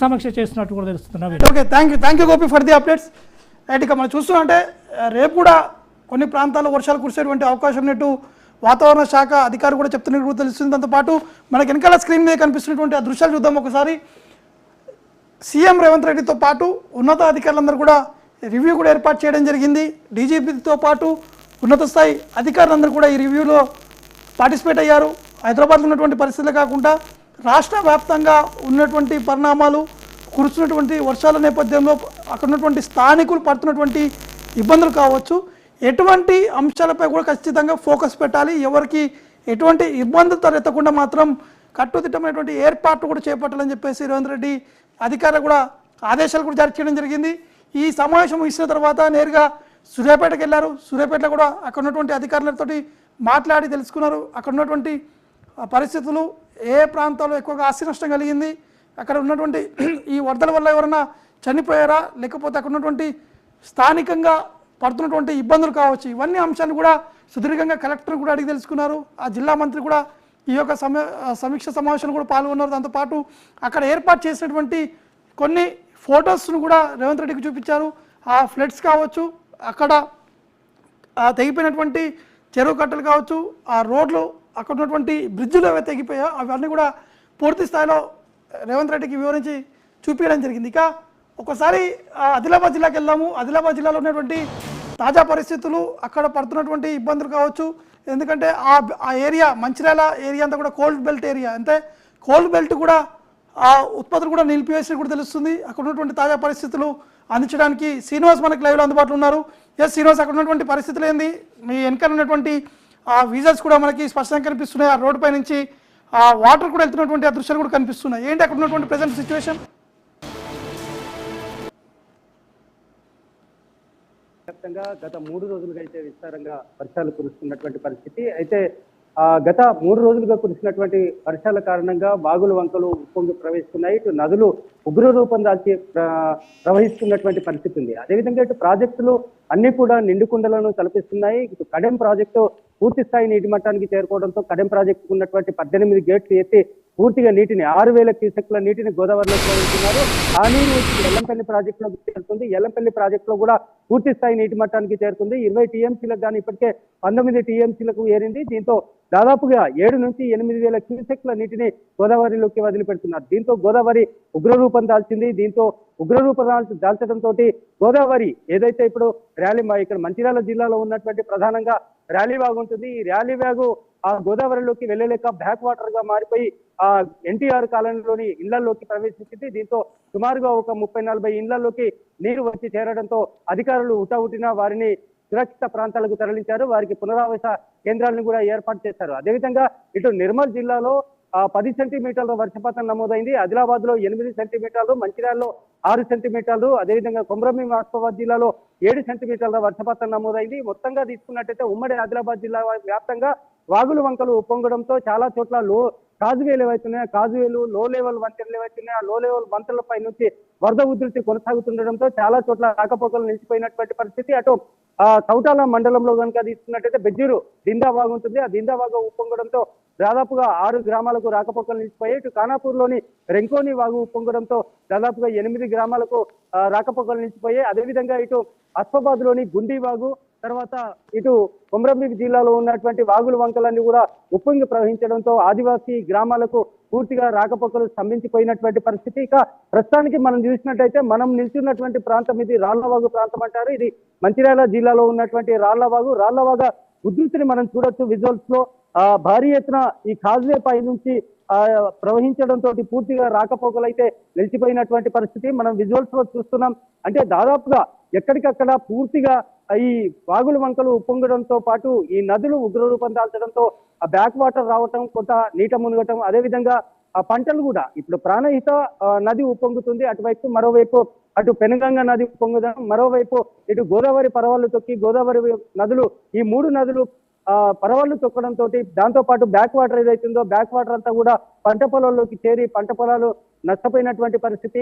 సమీక్ష చేస్తున్నట్టు కూడా తెలుస్తుంది. Okay, thank you Gopi for the updates. Right, ఇక మనం చూస్తున్నామంటే రేపు కూడా కొన్ని ప్రాంతాల్లో వర్షాలు కురిసేటువంటి అవకాశం ఉన్నట్టు వాతావరణ శాఖ అధికారులు కూడా చెప్తున్నట్టు కూడా తెలుస్తుంది. దాంతోపాటు మనకి వెనకాల స్క్రీన్ మీద కనిపిస్తున్నటువంటి ఆ దృశ్యాలు చూద్దాం ఒకసారి. సీఎం రేవంత్ రెడ్డితో పాటు ఉన్నత అధికారులందరూ కూడా రివ్యూ కూడా ఏర్పాటు చేయడం జరిగింది. డీజీపీతో పాటు ఉన్నత స్థాయి అధికారులందరూ కూడా ఈ రివ్యూలో పార్టిసిపేట్ అయ్యారు. హైదరాబాద్లో ఉన్నటువంటి పరిస్థితులు కాకుండా రాష్ట్ర వ్యాప్తంగా ఉన్నటువంటి పరిణామాలు, కురుస్తున్నటువంటి వర్షాల నేపథ్యంలో అక్కడ ఉన్నటువంటి స్థానికులు పడుతున్నటువంటి ఇబ్బందులు కావచ్చు, ఎటువంటి అంశాలపై కూడా ఖచ్చితంగా ఫోకస్ పెట్టాలి, ఎవరికి ఎటువంటి ఇబ్బందులు తలెత్తకుండా మాత్రం కట్టుదిట్టమైనటువంటి ఏర్పాట్లు కూడా చేపట్టాలని చెప్పేసి రేవంత్ రెడ్డి అధికారులు కూడా ఆదేశాలు కూడా జారీ చేయడం జరిగింది. ఈ సమావేశం ముగిసిన తర్వాత నేరుగా సూర్యాపేటకు వెళ్ళారు. సూర్యాపేటలో కూడా అక్కడ ఉన్నటువంటి అధికారులతో మాట్లాడి తెలుసుకున్నారు అక్కడ ఉన్నటువంటి పరిస్థితులు, ఏ ప్రాంతాల్లో ఎక్కువగా ఆస్తి నష్టం కలిగింది, అక్కడ ఉన్నటువంటి ఈ వరదల వల్ల ఎవరైనా చనిపోయారా, లేకపోతే అక్కడ ఉన్నటువంటి స్థానికంగా పడుతున్నటువంటి ఇబ్బందులు కావచ్చు, ఇవన్నీ అంశాలు కూడా సుదీర్ఘంగా కలెక్టర్ కూడా అడిగి తెలుసుకున్నారు. ఆ జిల్లా మంత్రి కూడా ఈ యొక్క సమీక్ష సమావేశంలో కూడా పాల్గొన్నారు. దాంతోపాటు అక్కడ ఏర్పాటు చేసినటువంటి కొన్ని ఫొటోస్ను కూడా రేవంత్ రెడ్డికి చూపించారు. ఆ ఫ్లడ్స్ కావచ్చు, అక్కడ తెగిపోయినటువంటి చెరువు కట్టలు కావచ్చు, ఆ రోడ్లు, అక్కడ ఉన్నటువంటి బ్రిడ్జ్లు ఏవైతే తెగిపోయాయో అవన్నీ కూడా పూర్తి స్థాయిలో రేవంత్ రెడ్డికి వివరించి చూపించడం జరిగింది. ఇక ఒకసారి ఆదిలాబాద్ జిల్లాకి వెళ్దాము. ఆదిలాబాద్ జిల్లాలో ఉన్నటువంటి తాజా పరిస్థితులు, అక్కడ పడుతున్నటువంటి ఇబ్బందులు కావచ్చు, ఎందుకంటే ఆ ఏరియా మంచిర్యాల ఏరియా అంతా కూడా కోల్డ్ బెల్ట్ ఏరియా, అంటే కోల్డ్ బెల్ట్ కూడా ఆ ఉత్పత్తులు కూడా నిలిపివేసి కూడా తెలుస్తుంది. అక్కడ ఉన్నటువంటి తాజా పరిస్థితులు అందించడానికి శ్రీనివాస్ మనకి లైవ్లో అందుబాటులో ఉన్నారు. ఎస్ శ్రీనివాస్, అక్కడ ఉన్నటువంటి పరిస్థితులు ఏంది, మీ వెనకాల ఉన్నటువంటి ఆ విజువల్స్ కూడా మనకి స్పష్టంగా కనిపిస్తున్నాయి. ఆ రోడ్డుపై నుంచి ఆ వాటర్ కూడా వెళ్తున్నటువంటి ఆ దృశ్యాలు కూడా కనిపిస్తున్నాయి. ఏంటి అక్కడ ఉన్నటువంటి ప్రెజెంట్ సిచ్యువేషన్? వ్యాప్తంగా గత 3 రోజులుగా అయితే విస్తారంగా వర్షాలు కురుస్తున్నటువంటి పరిస్థితి. అయితే గత 3 రోజులుగా కురిసినటువంటి వర్షాల కారణంగా వాగులు వంకలు ఉప్పొంగి ప్రవహిస్తున్నాయి. ఇటు నదులు ఉగ్ర రూపం దాల్చి ప్రవహిస్తున్నటువంటి పరిస్థితి ఉంది. అదేవిధంగా ఇటు ప్రాజెక్టులు అన్ని కూడా నిండుకుండలను తలపిస్తున్నాయి. ఇటు కడెం ప్రాజెక్టు పూర్తి స్థాయి నీటి మట్టానికి చేరుకోవడంతో కడెం ప్రాజెక్టుకు ఉన్నటువంటి 18 గేట్లు ఎత్తి పూర్తిగా నీటిని 6000 క్యూసెక్ల నీటిని గోదావరిలో ప్రవహిస్తున్నారు. ఆ నీరు ఎల్లంపల్లి ప్రాజెక్టులోకి చేరుతుంది. ఎల్లంపల్లి ప్రాజెక్టులో కూడా పూర్తి స్థాయి నీటి మట్టానికి చేరుతుంది. 20 టీఎంసీలకు కానీ ఇప్పటికే 19 టీఎంసీలకు ఏరింది. దీంతో దాదాపుగా 7 నుంచి 8000 క్యూసెక్ల నీటిని గోదావరిలోకి వదిలిపెడుతున్నారు. దీంతో గోదావరి ఉగ్రరూపం దాల్చింది. దీంతో ఉగ్రరూపం దాల్చడంతో గోదావరి ఏదైతే ఇప్పుడు ఇక్కడ మంచిర్యాల జిల్లాలో ఉన్నటువంటి ప్రధానంగా ర్యాలీ వాగు ఉంటుంది. ఈ ర్యాలీ వాగు ఆ గోదావరిలోకి వెళ్ళలేక బ్యాక్ వాటర్ గా మారిపోయి ఆ ఎన్టీఆర్ కాలనీలోని ఇళ్లలోకి ప్రవేశించింది. దీంతో సుమారుగా ఒక 30-40 ఇళ్లలోకి నీరు వచ్చి చేరడంతో అధికారులు ఉటా వారిని సురక్షిత ప్రాంతాలకు తరలించారు. వారికి పునరావాస కేంద్రాలను కూడా ఏర్పాటు చేశారు. అదేవిధంగా ఇటు నిర్మల్ జిల్లాలో 10 సెంటీమీటర్ల వర్షపాతం నమోదైంది. ఆదిలాబాద్ లో 8 సెంటీమీటర్లు, మంచిర్యాలలో 6 సెంటీమీటర్లు, అదేవిధంగా కొమరంభీం ఆసిఫాబాద్ జిల్లాలో 7 సెంటీమీటర్ల వర్షపాతం నమోదైంది. మొత్తంగా తీసుకున్నట్టయితే ఉమ్మడి ఆదిలాబాద్ జిల్లా వ్యాప్తంగా వాగులు వంకలు ఉప్పొంగడంతో చాలా చోట్ల కాజువేలు ఏవైతున్నాయో కాజువేలు, లో లెవెల్ వంతెనలు ఏవైతున్నాయో ఆ లో లెవెల్ వంతెనలపై నుంచి వరద ఉధృతి కొనసాగుతుండడంతో చాలా చోట్ల రాకపోకలు నిలిచిపోయినటువంటి పరిస్థితి. అటు కౌటాల మండలంలో కనుక తీసుకున్నట్టయితే బెజ్జూరు దిందా వాగు ఉంటుంది. ఆ దిందా వాగు ఉప్పొంగడంతో దాదాపుగా 6 గ్రామాలకు రాకపోకలు నిలిచిపోయాయి. ఇటు ఖానాపూర్లోని రెంకోని వాగు ఉప్పొంగడంతో దాదాపుగా 8 గ్రామాలకు రాకపోకలు నిలిచిపోయాయి. అదేవిధంగా ఇటు అస్ఫాబాద్ లోని గుండి వాగు, తర్వాత ఇటు కొమరంభీం జిల్లాలో ఉన్నటువంటి వాగుల వంకలన్నీ కూడా ఉప్పొంగి ప్రవహించడంతో ఆదివాసీ గ్రామాలకు పూర్తిగా రాకపోకలు స్తంభించిపోయినటువంటి పరిస్థితి. ఇక ప్రస్తుతానికి మనం చూసినట్టయితే మనం నిల్చున్నటువంటి ప్రాంతం ఇది రాళ్లవాగు ప్రాంతం అంటారు. ఇది మంచిర్యాల జిల్లాలో ఉన్నటువంటి రాళ్లవాగు ఉధృతిని మనం చూడొచ్చు విజువల్స్ లో. భారీ ఎత్తున ఈ కాజ్వే పై నుంచి ప్రవహించడంతో పూర్తిగా రాకపోకలు అయితే నిలిచిపోయినటువంటి పరిస్థితి మనం విజువల్స్ లో చూస్తున్నాం. అంటే దాదాపుగా ఎక్కడికక్కడ పూర్తిగా ఈ వాగుల వంకలు ఉప్పొంగడంతో పాటు ఈ నదులు ఉగ్రరూపం దాల్చడంతో ఆ బ్యాక్ వాటర్ రావటం, కొంత నీట మునగటం, అదేవిధంగా ఆ పంటలు కూడా ఇప్పుడు ప్రాణహిత నది ఉప్పొంగుతుంది అటువైపు, మరోవైపు అటు పెనుగంగ నది ఉప్పొంగుదం, మరోవైపు ఇటు గోదావరి పరవళ్ళు తొక్కి గోదావరి నదులు, ఈ 3 నదులు పరవళ్ళు తొక్కడంతో దాంతో పాటు బ్యాక్ వాటర్ ఏదైతుందో బ్యాక్ వాటర్ అంతా కూడా పంట పొలాల్లోకి చేరి పంట పొలాలు నష్టపోయినటువంటి పరిస్థితి.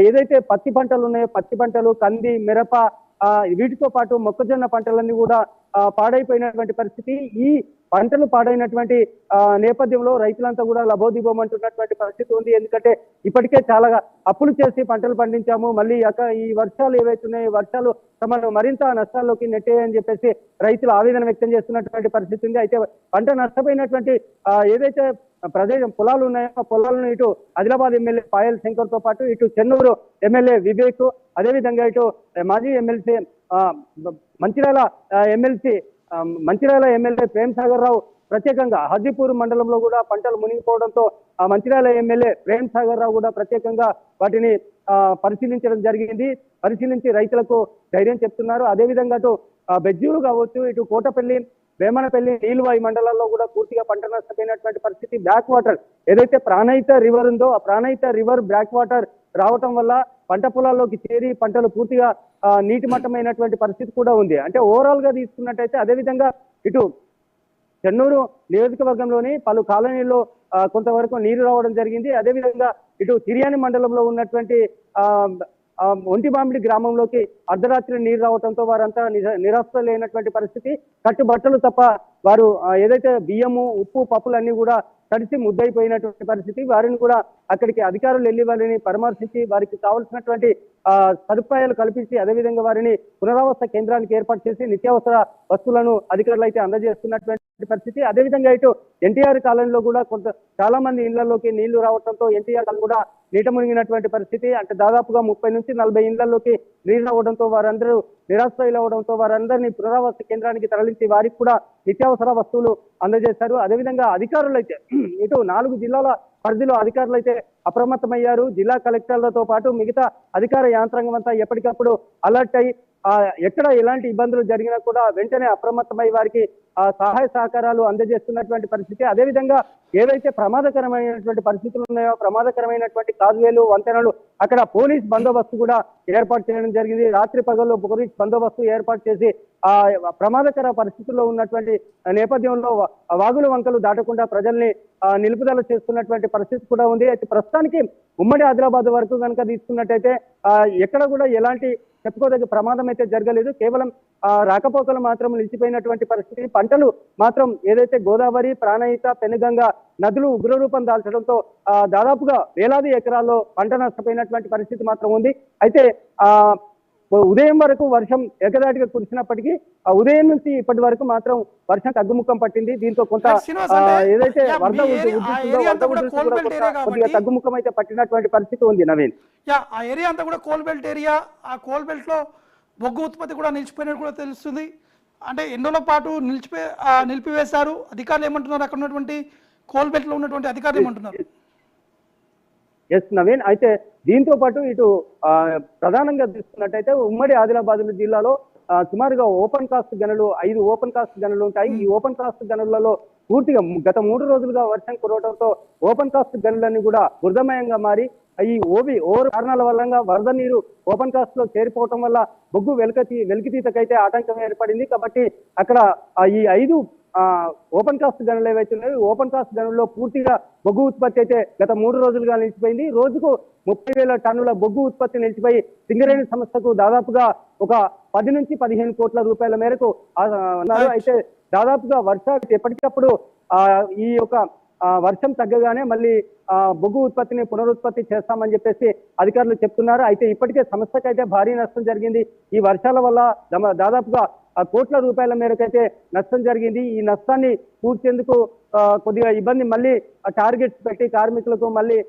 ఏదైతే పత్తి పంటలు ఉన్నాయో పత్తి పంటలు, కంది, మిరప, వీటితో పాటు మొక్కజొన్న పంటలన్నీ కూడా పాడైపోయినటువంటి పరిస్థితి. ఈ పంటలు పాడైనటువంటి నేపథ్యంలో రైతులంతా కూడా లబోదిబోమంటున్నటువంటి పరిస్థితి ఉంది. ఎందుకంటే ఇప్పటికే చాలా అప్పులు చేసి పంటలు పండించాము, మళ్ళీ ఈ వర్షాలు ఏవైతే ఉన్నాయో వర్షాలు తమను మరింత నష్టాల్లోకి నెట్టేయని చెప్పేసి రైతులు ఆవేదన వ్యక్తం చేస్తున్నటువంటి పరిస్థితి ఉంది. అయితే పంట నష్టపోయినటువంటి ఏదైతే ప్రదేశం పొలాలు ఉన్నాయో ఆ పొలాలను ఇటు ఆదిలాబాద్ ఎమ్మెల్యే పాయల్ శంకర్ తో పాటు ఇటు చెన్నూరు ఎమ్మెల్యే వివేక్, అదేవిధంగా ఇటు మాజీ ఎమ్మెల్సీ మంచిర్యాల ఎమ్మెల్యే ప్రేమ్ సాగర్ రావు ప్రత్యేకంగా హాజీపూర్ మండలంలో కూడా పంటలు మునిగిపోవడంతో మంచిర్యాల ఎమ్మెల్యే ప్రేమ్ సాగర్ రావు కూడా ప్రత్యేకంగా వాటిని పరిశీలించడం జరిగింది. పరిశీలించి రైతులకు ధైర్యం చెప్తున్నారు. అదేవిధంగా అటు బెజ్జూరు కావచ్చు, ఇటు కోటపల్లి, వేమనపల్లి, నీలువాయి మండలాల్లో కూడా పూర్తిగా పంట నష్టపోయినటువంటి పరిస్థితి. బ్యాక్ వాటర్ ఏదైతే ప్రాణహిత రివర్ ఉందో ఆ ప్రాణహిత రివర్ బ్యాక్ వాటర్ రావటం వల్ల పంట పొలాల్లోకి చేరి పంటలు పూర్తిగా నీటి మట్టమైనటువంటి పరిస్థితి కూడా ఉంది. అంటే ఓవరాల్ గా తీసుకున్నట్టయితే అదేవిధంగా ఇటు చెన్నూరు నియోజకవర్గంలోని పలు కాలనీల్లో కొంతవరకు నీరు రావడం జరిగింది. అదేవిధంగా ఇటు తిర్యాని మండలంలో ఉన్నటువంటి ఒంటిమామిడి గ్రామంలోకి అర్ధరాత్రి నీరు రావడంతో వారంతా నిరాశ్రయులైనటువంటి పరిస్థితి. కట్టుబట్టలు తప్ప వారు ఏదైతే బియ్యము, ఉప్పు, పప్పులన్నీ కూడా తడిసి ముద్దయిపోయినటువంటి పరిస్థితి. వారిని కూడా అక్కడికి అధికారులు వెళ్లి వారిని పరామర్శించి వారికి కావాల్సినటువంటి సదుపాయాలు కల్పించి అదేవిధంగా వారిని పునరావాస కేంద్రానికి ఏర్పాటు చేసి నిత్యావసర వస్తువులను అధికారులు అయితే అందజేస్తున్నటువంటి పరిస్థితి. అదేవిధంగా ఇటు ఎన్టీఆర్ కాలనీలో కూడా చాలా మంది ఇళ్లలోకి నీళ్లు రావడంతో ఎన్టీఆర్ కూడా నీట మునిగినటువంటి పరిస్థితి. అంటే దాదాపుగా 30 నుంచి 40 ఇళ్లలోకి నీళ్లు రావడంతో వారందరూ నిరాశ్రయులు అవడంతో వారందరినీ పునరావాస కేంద్రానికి తరలించి వారికి కూడా నిత్యావసర వస్తువులు అందజేశారు. అదేవిధంగా అధికారులు అయితే ఇటు 4 జిల్లాల పరిధిలో అధికారులు అయితే అప్రమత్తమయ్యారు. జిల్లా కలెక్టర్లతో పాటు మిగతా అధికార యాంత్రాంగం అంతా ఎప్పటికప్పుడు అలర్ట్ అయి ఎక్కడ ఎలాంటి ఇబ్బందులు జరిగినా కూడా వెంటనే అప్రమత్తమై వారికి సహాయ సహకారాలు అందజేస్తున్నటువంటి పరిస్థితి. అదేవిధంగా ఏవైతే ప్రమాదకరమైనటువంటి పరిస్థితులు ఉన్నాయో ప్రమాదకరమైనటువంటి కాజువేలు, వంతెనలు అక్కడ పోలీస్ బందోబస్తు కూడా ఏర్పాటు చేయడం జరిగింది. రాత్రి పగల్లో పోలీస్ బందోబస్తు ఏర్పాటు చేసి ప్రమాదకర పరిస్థితుల్లో ఉన్నటువంటి నేపథ్యంలో వాగులు వంకలు దాటకుండా ప్రజల్ని నిలుపుదల చేస్తున్నటువంటి పరిస్థితి కూడా ఉంది. అయితే ప్రస్తుతానికి ఉమ్మడి ఆదిలాబాద్ వరకు కనుక తీసుకున్నట్టయితే ఎక్కడ కూడా ఎలాంటి చెప్పుకోదగ్గ ప్రమాదం అయితే జరగలేదు. కేవలం రాకపోకలు మాత్రం నిలిచిపోయినటువంటి పరిస్థితి. పంటలు మాత్రం ఏదైతే గోదావరి, ప్రాణహిత, పెనుగంగ నదులు ఉగ్రరూపం దాల్చడంతో దాదాపుగా వేలాది ఎకరాల్లో పంట నష్టపోయినటువంటి పరిస్థితి మాత్రం ఉంది. అయితే ఉదయం వరకు వర్షం ఏకదాటిగా కురిసినప్పటికీ ఉదయం నుంచి ఇప్పటి వరకు మాత్రం వర్షం తగ్గుముఖం పట్టింది. దీంతో కొంత ఏదైతే వరద కొద్దిగా తగ్గుముఖం అయితే పట్టినటువంటి పరిస్థితి ఉంది. నవీన్, ఆ ఏరియా అంతా కూడా కోల్ బెల్ట్ ఏరియా. ఆ కోల్ బెల్ట్ లో బొగ్గు ఉత్పత్తి కూడా నిలిచిపోయినట్టు కూడా తెలుస్తుంది. అంటే ఎన్నోల పాటు నిలిపివేశారు. అధికారులు ఏమంటున్నారు? అక్కడ ఉన్నటువంటి కోల్ బెల్ట్ లో ఉన్నటువంటి అధికారులు ఏమంటున్నారు? ఎస్ నవీన్, అయితే దీంతో పాటు ఇటు ప్రధానంగా తీసుకున్నట్టయితే ఉమ్మడి ఆదిలాబాద్ జిల్లాలో సుమారుగా ఓపెన్ కాస్ట్ గనులు 5 ఓపెన్ కాస్ట్ గనులు ఉంటాయి. ఈ ఓపెన్ కాస్ట్ గనులలో పూర్తిగా గత 3 రోజులుగా వర్షం కురవడంతో ఓపెన్ కాస్ట్ గనులన్నీ కూడా బురదమయంగా మారి ఈ ఓవర్ కారణాల వల్ల వరద నీరు ఓపెన్ కాస్ట్ లో చేరిపోవటం వల్ల బొగ్గు వెలికితీతకైతే ఆటంకం ఏర్పడింది. కాబట్టి అక్కడ ఈ 5 ఓపెన్ కాస్ట్ గనులు ఏవైతే ఉన్నాయో ఓపెన్ కాస్ట్ గనుల్లో పూర్తిగా బొగ్గు ఉత్పత్తి అయితే గత 3 రోజులుగా నిలిచిపోయింది. రోజుకు 30,000 టన్నుల బొగ్గు ఉత్పత్తి నిలిచిపోయి సింగరేణి సంస్థకు దాదాపుగా ఒక 10 నుంచి 15 కోట్ల రూపాయల మేరకు అన్నారు. అయితే దాదాపుగా వర్షాలు ఎప్పటికప్పుడు ఈ యొక్క వర్షం తగ్గగానే మళ్ళీ బొగ్గు ఉత్పత్తిని పునరుత్పత్తి చేస్తామని చెప్పేసి అధికారులు చెప్తున్నారు. అయితే ఇప్పటికే సంస్థకైతే భారీ నష్టం జరిగింది. ఈ వర్షాల వల్ల దాదాపుగా కోట్ల రూపాయల మేరకు అయితే నష్టం జరిగింది. ఈ నష్టాన్ని పూడ్చేందుకు కొద్దిగా ఇబ్బంది, మళ్ళీ టార్గెట్స్ పెట్టి కార్మికులకు మళ్ళీ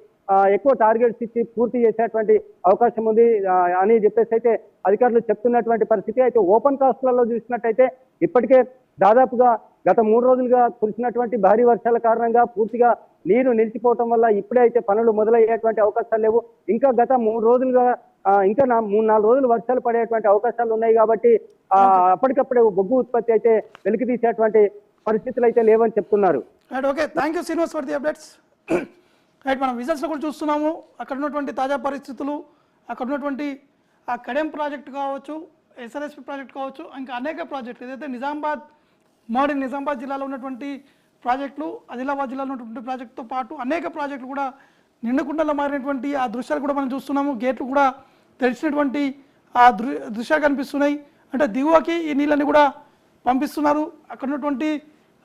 ఎక్కువ టార్గెట్స్ ఇచ్చి పూర్తి చేసేటువంటి అవకాశం ఉంది అని చెప్పేసి అయితే అధికారులు చెప్తున్నటువంటి పరిస్థితి. అయితే ఓపెన్ కాస్ట్లలో చూసినట్టయితే ఇప్పటికే దాదాపుగా గత 3 రోజులుగా కురిసినటువంటి భారీ వర్షాల కారణంగా పూర్తిగా నీరు నిలిచిపోవటం వల్ల ఇప్పుడే అయితే పనులు మొదలయ్యేటువంటి అవకాశాలు లేవు. ఇంకా గత 3 రోజులుగా ఇంకా 3-4 రోజులు వర్షాలు పడేటువంటి అవకాశాలు ఉన్నాయి. కాబట్టి అప్పటికప్పుడే బొగ్గు ఉత్పత్తి అయితే వెలికి తీసేటువంటి పరిస్థితులు అయితే లేవని చెప్తున్నారు. Okay, thank you Srinivas for the updates. Right, మనం విజువల్స్లో కూడా చూస్తున్నాము అక్కడ ఉన్నటువంటి తాజా పరిస్థితులు. అక్కడ ఉన్నటువంటి ఆ కడెం ప్రాజెక్ట్ కావచ్చు, ఎస్ఆర్ఎస్పి ప్రాజెక్ట్ కావచ్చు, ఇంకా అనేక ప్రాజెక్టులు ఏదైతే నిజామాబాద్ జిల్లాలో ఉన్నటువంటి ప్రాజెక్టులు, ఆదిలాబాద్ జిల్లాలో ఉన్నటువంటి ప్రాజెక్టుతో పాటు అనేక ప్రాజెక్టులు కూడా నిండుకుండలో మారినటువంటి ఆ దృశ్యాలు కూడా మనం చూస్తున్నాము. గేట్లు కూడా తెరిచినటువంటి ఆ దృశ్యాలు కనిపిస్తున్నాయి. అంటే దిగువకి ఈ నీళ్ళని కూడా పంపిస్తున్నారు. అక్కడ ఉన్నటువంటి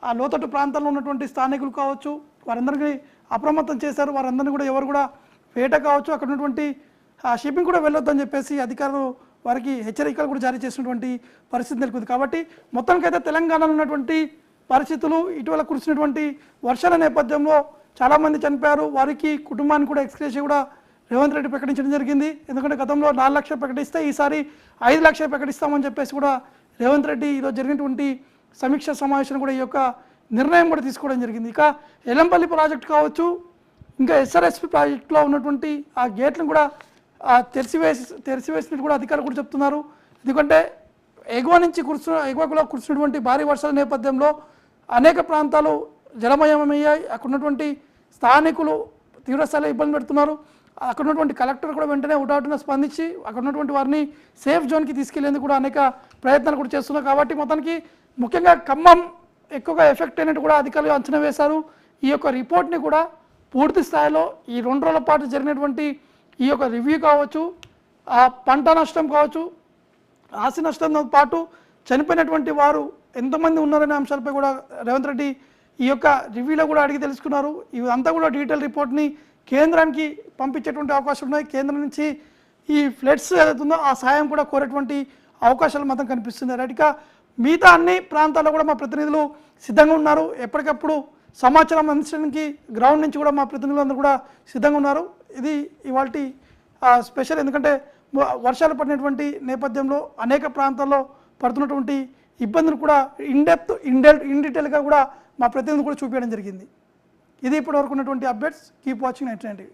ఆ లోతట్టు ప్రాంతాల్లో ఉన్నటువంటి స్థానికులు కావచ్చు వారందరికీ అప్రమత్తం చేశారు. వారందరినీ కూడా ఎవరు కూడా వేట కావచ్చు అక్కడ ఉన్నటువంటి షిప్పింగ్ కూడా వెళ్ళొద్దని చెప్పేసి అధికారులు వారికి హెచ్చరికలు కూడా జారీ చేసినటువంటి పరిస్థితి నెలకొంది. కాబట్టి మొత్తానికైతే తెలంగాణలో ఉన్నటువంటి పరిస్థితులు ఇటీవల కురిసినటువంటి వర్షాల నేపథ్యంలో చాలామంది చనిపోయారు. వారికి కుటుంబానికి కూడా ఎక్స్గ్రేషియా కూడా రేవంత్ రెడ్డి ప్రకటించడం జరిగింది. ఎందుకంటే గతంలో 4 లక్షలు ప్రకటిస్తే ఈసారి 5 లక్షలు ప్రకటిస్తామని చెప్పేసి కూడా రేవంత్ రెడ్డి ఈరోజు జరిగినటువంటి సమీక్ష సమావేశం కూడా ఈ యొక్క నిర్ణయం కూడా తీసుకోవడం జరిగింది. ఇక ఎల్లంపల్లి ప్రాజెక్ట్ కావచ్చు ఇంకా ఎస్ఆర్ఎస్పి ప్రాజెక్టులో ఉన్నటువంటి ఆ గేట్లను కూడా తెరిచివేసినట్టు కూడా అధికారులు కూడా చెప్తున్నారు. ఎందుకంటే ఎగువలో కురిసినటువంటి భారీ వర్షాల నేపథ్యంలో అనేక ప్రాంతాలు జలమయమయ్యాయి. అక్కడ ఉన్నటువంటి స్థానికులు తీవ్రస్థాయిలో ఇబ్బంది పెడుతున్నారు. అక్కడ ఉన్నటువంటి కలెక్టర్ కూడా వెంటనే హుటాహుటిన స్పందించి అక్కడ ఉన్నటువంటి వారిని సేఫ్ జోన్కి తీసుకెళ్లేందుకు కూడా అనేక ప్రయత్నాలు కూడా చేస్తున్నారు. కాబట్టి మొత్తానికి ముఖ్యంగా ఖమ్మం ఎక్కువగా ఎఫెక్ట్ అయినట్టు కూడా అధికారులు అంచనా వేశారు. ఈ యొక్క రిపోర్ట్ని కూడా పూర్తి స్థాయిలో ఈ 2 రోజుల పాటు జరిగినటువంటి ఈ యొక్క రివ్యూ కావచ్చు, ఆ పంట నష్టం కావచ్చు, ఆస్తి నష్టంతో పాటు చనిపోయినటువంటి వారు ఎంతమంది ఉన్నారనే అంశాలపై కూడా రేవంత్ రెడ్డి ఈ యొక్క రివ్యూలో కూడా అడిగి తెలుసుకున్నారు. ఇవంతా కూడా డీటెయిల్ రిపోర్ట్ని కేంద్రానికి పంపించేటువంటి అవకాశం ఉన్నాయి. కేంద్రం నుంచి ఈ ఫ్లడ్స్ ఏదైతుందో ఆ సాయం కూడా కోరేటువంటి అవకాశాలు మాత్రం కనిపిస్తుంది. రైట్, ఇక మిగతా అన్ని ప్రాంతాల్లో కూడా మా ప్రతినిధులు సిద్ధంగా ఉన్నారు. ఎప్పటికప్పుడు సమాచారం అందించడానికి గ్రౌండ్ నుంచి కూడా మా ప్రతినిధులందరూ కూడా సిద్ధంగా ఉన్నారు. ఇది ఇవాల్టి స్పెషల్, ఎందుకంటే వర్షాలు పడినటువంటి నేపథ్యంలో అనేక ప్రాంతాల్లో పడుతున్నటువంటి ఇబ్బందులు కూడా ఇన్ డీటెయిల్గా కూడా మా ప్రతినిధులు కూడా చూపించడం జరిగింది. ఇది ఇప్పటివరకు ఉన్నటువంటి అప్డేట్స్. Keep watching 99 TV.